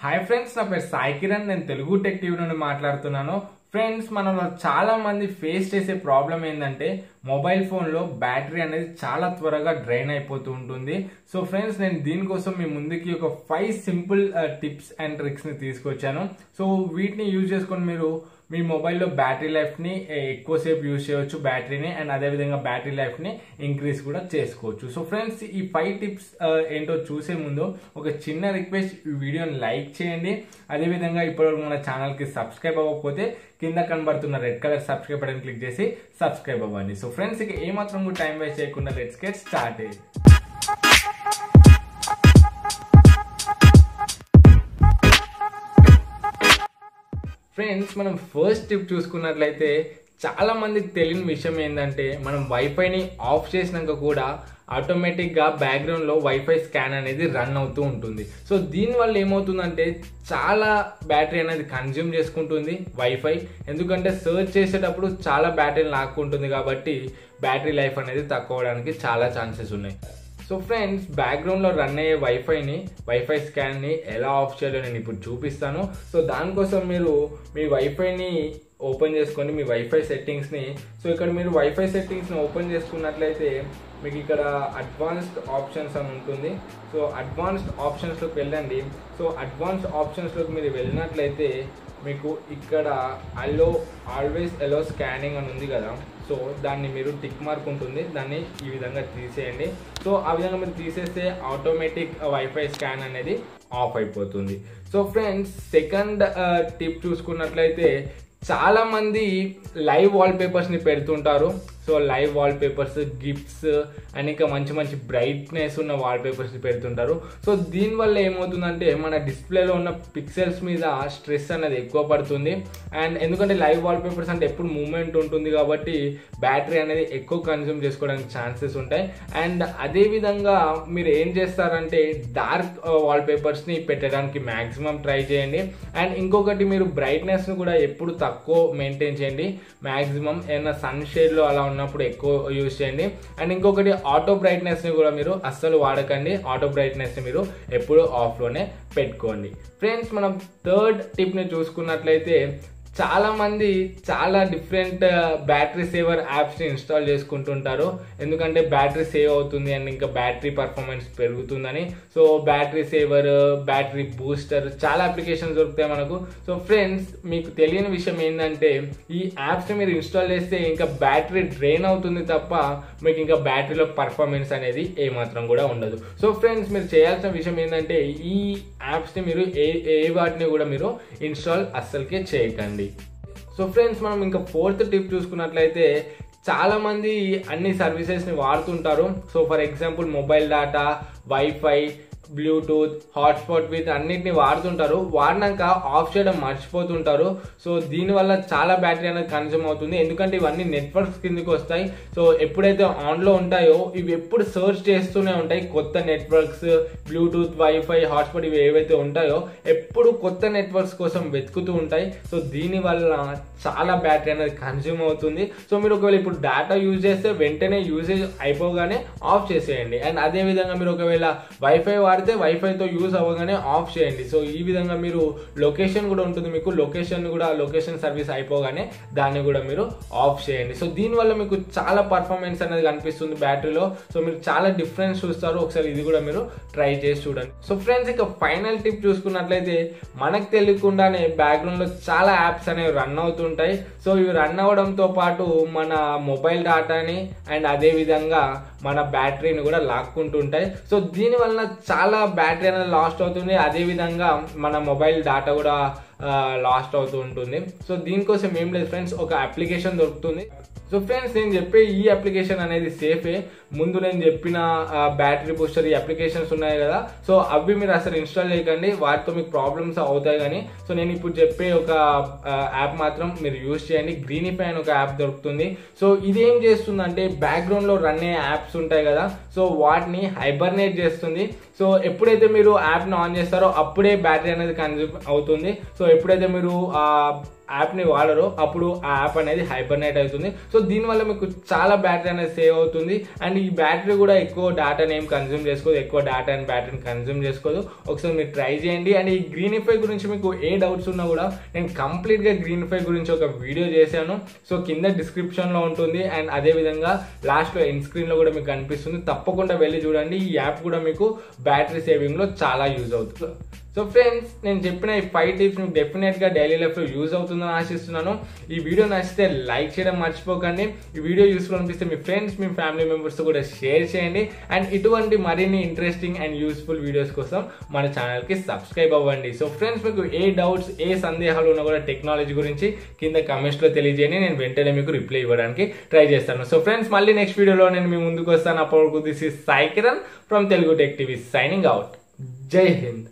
Hi friends, నా పేరు సాయి కిరణ్. నేను తెలుగు టెక్ టీవీ నుండి మాట్లాడుతున్నాను. ఫ్రెండ్స్, మనలో చాలా మంది ఫేస్ చేసే ప్రాబ్లం ఏంటంటే మొబైల్ ఫోన్లో బ్యాటరీ అనేది చాలా త్వరగా డ్రైన్ అయిపోతూ ఉంటుంది. సో ఫ్రెండ్స్, నేను దీనికోసం మీ ముందుకి ఒక 5 సింపుల్ టిప్స్ అండ్ ట్రిక్స్ని తీసుకొచ్చాను. సో వీటిని యూజ్ చేసుకొని మీరు మీ మొబైల్లో బ్యాటరీ లైఫ్ని ఎక్కువసేపు యూజ్ చేయవచ్చు బ్యాటరీని, అండ్ అదేవిధంగా బ్యాటరీ లైఫ్ని ఇంక్రీజ్ కూడా చేసుకోవచ్చు. సో ఫ్రెండ్స్, ఈ 5 టిప్స్ ఏంటో చూసే ముందు ఒక చిన్న రిక్వెస్ట్, ఈ వీడియోని లైక్ చేయండి. అదేవిధంగా ఇప్పటివరకు మన ఛానల్కి సబ్స్క్రైబ్ అవ్వకపోతే కింద కనబడుతున్న red colour subscribe button click చేసి సబ్స్క్రైబ్ అవ్వండి. సో ఫ్రెండ్స్, ఇక ఏమాత్రం కూడా టైం వేస్ట్ చేయకుండా లెట్స్ గెట్ స్టార్టెడ్. ఫ్రెండ్స్, మనం ఫస్ట్ టిప్ చూసుకున్నట్లయితే చాలా మందికి తెలియని విషయం ఏంటంటే మనం వైఫైని ఆఫ్ చేసినాక కూడా ఆటోమేటిక్గా బ్యాక్గ్రౌండ్లో వైఫై స్కాన్ అనేది రన్ అవుతూ ఉంటుంది. సో దీనివల్ల ఏమవుతుందంటే చాలా బ్యాటరీ అనేది కన్జ్యూమ్ చేసుకుంటుంది వైఫై. ఎందుకంటే సర్చ్ చేసేటప్పుడు చాలా బ్యాటరీని లాక్కుంటుంది, కాబట్టి బ్యాటరీ లైఫ్ అనేది తక్కువ అవడానికి చాలా ఛాన్సెస్ ఉన్నాయి. సో ఫ్రెండ్స్, బ్యాక్గ్రౌండ్లో రన్ అయ్యే వైఫై స్కాన్ని ఎలా ఆఫ్ చేయాలో నేను ఇప్పుడు చూపిస్తాను. సో దానికోసం మీరు మీ వైఫైని ఓపెన్ చేసుకోండి, మీ వైఫై సెట్టింగ్స్ని. సో ఇక్కడ మీరు వైఫై సెట్టింగ్స్ని ఓపెన్ చేసుకున్నట్లయితే మీకు ఇక్కడ అడ్వాన్స్డ్ ఆప్షన్స్ అని ఉంటుంది. సో అడ్వాన్స్డ్ ఆప్షన్స్లోకి వెళ్ళండి. సో అడ్వాన్స్డ్ ఆప్షన్స్లోకి మీరు వెళ్ళినట్లయితే మీకు ఇక్కడ ఆల్వేస్ ఎలో స్కానింగ్ అని ఉంది కదా. సో దాన్ని మీరు టిక్ మార్క్ ఉంటుంది, దాన్ని ఈ విధంగా తీసేయండి. సో ఆ విధంగా మీరు తీసేస్తే ఆటోమేటిక్ వైఫై స్కాన్ అనేది ఆఫ్ అయిపోతుంది. సో ఫ్రెండ్స్, సెకండ్ టిప్ చూసుకున్నట్లయితే చాలా మంది లైవ్ వాల్పేపర్స్ని పెడుతుంటారు. So live wallpapers, gifts and ఇంకా మంచి మంచి బ్రైట్నెస్ ఉన్న వాల్పేపర్స్ని పెడుతుంటారు. సో దీనివల్ల ఏమవుతుందంటే మన డిస్ప్లేలో ఉన్న పిక్సెల్స్ మీద స్ట్రెస్ అనేది ఎక్కువ పడుతుంది. అండ్ ఎందుకంటే లైవ్ వాల్పేపర్స్ అంటే ఎప్పుడు మూమెంట్ ఉంటుంది కాబట్టి బ్యాటరీ అనేది ఎక్కువ కన్జ్యూమ్ చేసుకోవడానికి ఛాన్సెస్ ఉంటాయి. అండ్ అదేవిధంగా మీరు ఏం చేస్తారంటే డార్క్ వాల్పేపర్స్ని పెట్టడానికి మ్యాక్సిమం ట్రై చేయండి. అండ్ ఇంకొకటి, మీరు బ్రైట్నెస్ని కూడా ఎప్పుడు తక్కువ మెయింటైన్ చేయండి. మ్యాక్సిమం ఏదైనా సన్ షేడ్లో అలా ఉన్నప్పుడు ఎక్కువ యూజ్ చేయండి. అండ్ ఇంకొకటి, ఆటో బ్రైట్నెస్ని కూడా మీరు అస్సలు వాడకండి. ఆటో బ్రైట్నెస్ని మీరు ఎప్పుడు ఆఫ్లోనే పెట్టుకోండి. ఫ్రెండ్స్, మనం థర్డ్ టిప్ని చూసుకున్నట్లయితే చాలా మంది చాలా డిఫరెంట్ బ్యాటరీ సేవర్ యాప్స్ని ఇన్స్టాల్ చేసుకుంటుంటారు. ఎందుకంటే బ్యాటరీ సేవ్ అవుతుంది అండ్ ఇంకా బ్యాటరీ పర్ఫార్మెన్స్ పెరుగుతుందని. So battery saver, battery booster, చాలా అప్లికేషన్స్ దొరుకుతాయి మనకు. సో ఫ్రెండ్స్, మీకు తెలియని విషయం ఏంటంటే ఈ యాప్స్ని మీరు ఇన్స్టాల్ చేస్తే ఇంకా బ్యాటరీ డ్రైన్ అవుతుంది తప్ప మీకు ఇంకా బ్యాటరీలో పర్ఫార్మెన్స్ అనేది ఏమాత్రం కూడా ఉండదు. సో ఫ్రెండ్స్, మీరు చేయాల్సిన విషయం ఏంటంటే ఈ యాప్స్ని మీరు ఏ వాటిని కూడా మీరు ఇన్స్టాల్ అస్సలకే చేయకండి. సో ఫ్రెండ్స్, మనం ఇంకా ఫోర్త్ టిప్ చూసుకున్నట్లయితే చాలా మంది అన్ని సర్వీసెస్ని వాడుతుంటారు. So for example mobile data, wifi, Bluetooth, hotspot with అన్నిటిని వాడుతుంటారు. వాడినాక ఆఫ్ చేయడం మర్చిపోతుంటారు. సో దీనివల్ల చాలా బ్యాటరీ అనేది కన్జ్యూమ్ అవుతుంది. ఎందుకంటే ఇవన్నీ నెట్వర్క్స్ కిందకి వస్తాయి. సో ఎప్పుడైతే ఆన్లో ఉంటాయో ఇవి ఎప్పుడు సర్చ్ చేస్తూనే ఉంటాయి. కొత్త నెట్వర్క్స్, బ్లూటూత్, వైఫై, హాట్స్పాట్ ఇవి ఏవైతే ఉంటాయో ఎప్పుడు కొత్త నెట్వర్క్స్ కోసం వెతుకుతూ ఉంటాయి. సో దీనివల్ల చాలా బ్యాటరీ అనేది కన్జ్యూమ్ అవుతుంది. సో మీరు ఒకవేళ ఇప్పుడు డేటా యూజ్ చేస్తే వెంటనే యూజేజ్ అయిపోగానే ఆఫ్ చేసేయండి. అండ్ అదేవిధంగా మీరు ఒకవేళ వైఫై వాడితే వైఫైతో యూజ్ అవ్వగానే ఆఫ్ చేయండి. సో ఈ విధంగా మీరు లొకేషన్ కూడా ఉంటుంది, మీకు లొకేషన్ సర్వీస్ అయిపోగానే దాన్ని కూడా మీరు ఆఫ్ చేయండి. సో దీనివల్ల మీకు చాలా పర్ఫార్మెన్స్ అనేది కనిపిస్తుంది బ్యాటరీలో. సో మీరు చాలా డిఫరెన్స్ చూస్తారు. ఒకసారి ఇది కూడా మీరు ట్రై చేసి చూడండి. సో ఫ్రెండ్స్, ఇక ఫైనల్ టిప్ చూసుకున్నట్లయితే మనకు తెలియకుండానే బ్యాక్గ్రౌండ్లో చాలా యాప్స్ అనేవి రన్ అవుతుంటాయి. సో ఇవి రన్ అవ్వడంతో పాటు మన మొబైల్ డేటాని అండ్ అదేవిధంగా మన బ్యాటరీని కూడా లాక్కుంటుంటాయి. సో దీనివల్ల చాలా బ్యాటరీ అనేది లాస్ట్ అవుతుంది. అదేవిధంగా మన మొబైల్ డేటా కూడా లాస్ట్ అవుతూ ఉంటుంది. సో దీనికోసం ఏం లేదు ఫ్రెండ్స్, ఒక అప్లికేషన్ దొరుకుతుంది. సో ఫ్రెండ్స్, నేను చెప్పే ఈ అప్లికేషన్ అనేది సేఫే. ముందు నేను చెప్పిన బ్యాటరీ బూస్టర్ ఈ అప్లికేషన్స్ ఉన్నాయి కదా, సో అవి మీరు అసలు ఇన్స్టాల్ చేయకండి, వాటితో మీకు ప్రాబ్లమ్స్ అవుతాయి. కానీ సో నేను ఇప్పుడు చెప్పే ఒక యాప్ మాత్రం మీరు యూజ్ చేయండి. గ్రీనిఫై అని ఒక యాప్ దొరుకుతుంది. సో ఇదేం చేస్తుందంటే బ్యాక్గ్రౌండ్లో రన్ అయ్యే యాప్స్ ఉంటాయి కదా, సో వాటిని హైబర్నేట్ చేస్తుంది. సో ఎప్పుడైతే మీరు యాప్ని ఆన్ చేస్తారో అప్పుడే బ్యాటరీ అనేది కన్జ్యూమ్ అవుతుంది. సో ఎప్పుడైతే మీరు యాప్ని వాడరో అప్పుడు ఆ యాప్ అనేది హైబర్నేట్ అవుతుంది. సో దీనివల్ల మీకు చాలా బ్యాటరీ అనేది సేవ్ అవుతుంది. అండ్ అండ్ ఈ బ్యాటరీ కూడా ఎక్కువ డేటాని ఏం కన్జ్యూమ్ చేసుకోదు, ఎక్కువ డేటా అండ్ బ్యాటరీని కన్జ్యూమ్ చేసుకోదు. ఒకసారి మీరు ట్రై చేయండి. అండ్ ఈ గ్రీనిఫై గురించి మీకు ఏ డౌట్స్ ఉన్నా కూడా నేను కంప్లీట్గా గ్రీనిఫై గురించి ఒక వీడియో చేశాను. సో కింద డిస్క్రిప్షన్లో ఉంటుంది అండ్ అదేవిధంగా లాస్ట్లో ఎండ్ స్క్రీన్లో కూడా మీకు కనిపిస్తుంది. తప్పకుండా వెళ్ళి చూడండి. ఈ యాప్ కూడా మీకు బ్యాటరీ సేవింగ్లో చాలా యూజ్ అవుతుంది. సో ఫ్రెండ్స్, నేను చెప్పిన ఈ 5 టిప్స్ మీకు డెఫినెట్గా డైలీ లైఫ్లో యూజ్ అవుతుందని ఆశిస్తున్నాను. ఈ వీడియో నచ్చితే లైక్ చేయడం మర్చిపోకండి. ఈ వీడియో యూస్ఫుల్ అనిపిస్తే మీ ఫ్రెండ్స్, మీ ఫ్యామిలీ మెంబర్స్తో కూడా షేర్ చేయండి. అండ్ ఇటువంటి మరిన్ని ఇంట్రెస్టింగ్ అండ్ యూస్ఫుల్ వీడియోస్ కోసం మన ఛానల్కి సబ్స్క్రైబ్ అవ్వండి. సో ఫ్రెండ్స్, మీకు ఏ డౌట్స్, ఏ సందేహాలు ఉన్నా కూడా టెక్నాలజీ గురించి కింద కమెంట్స్లో తెలియజేయండి. నేను వెంటనే మీకు రిప్లై ఇవ్వడానికి ట్రై చేస్తాను. సో ఫ్రెండ్స్, మళ్ళీ నెక్స్ట్ వీడియోలో నేను మీ ముందుకు వస్తాను. అప్పటివరకు this is Sai Kiran from Telugu tech TV signing out. జై హింద్.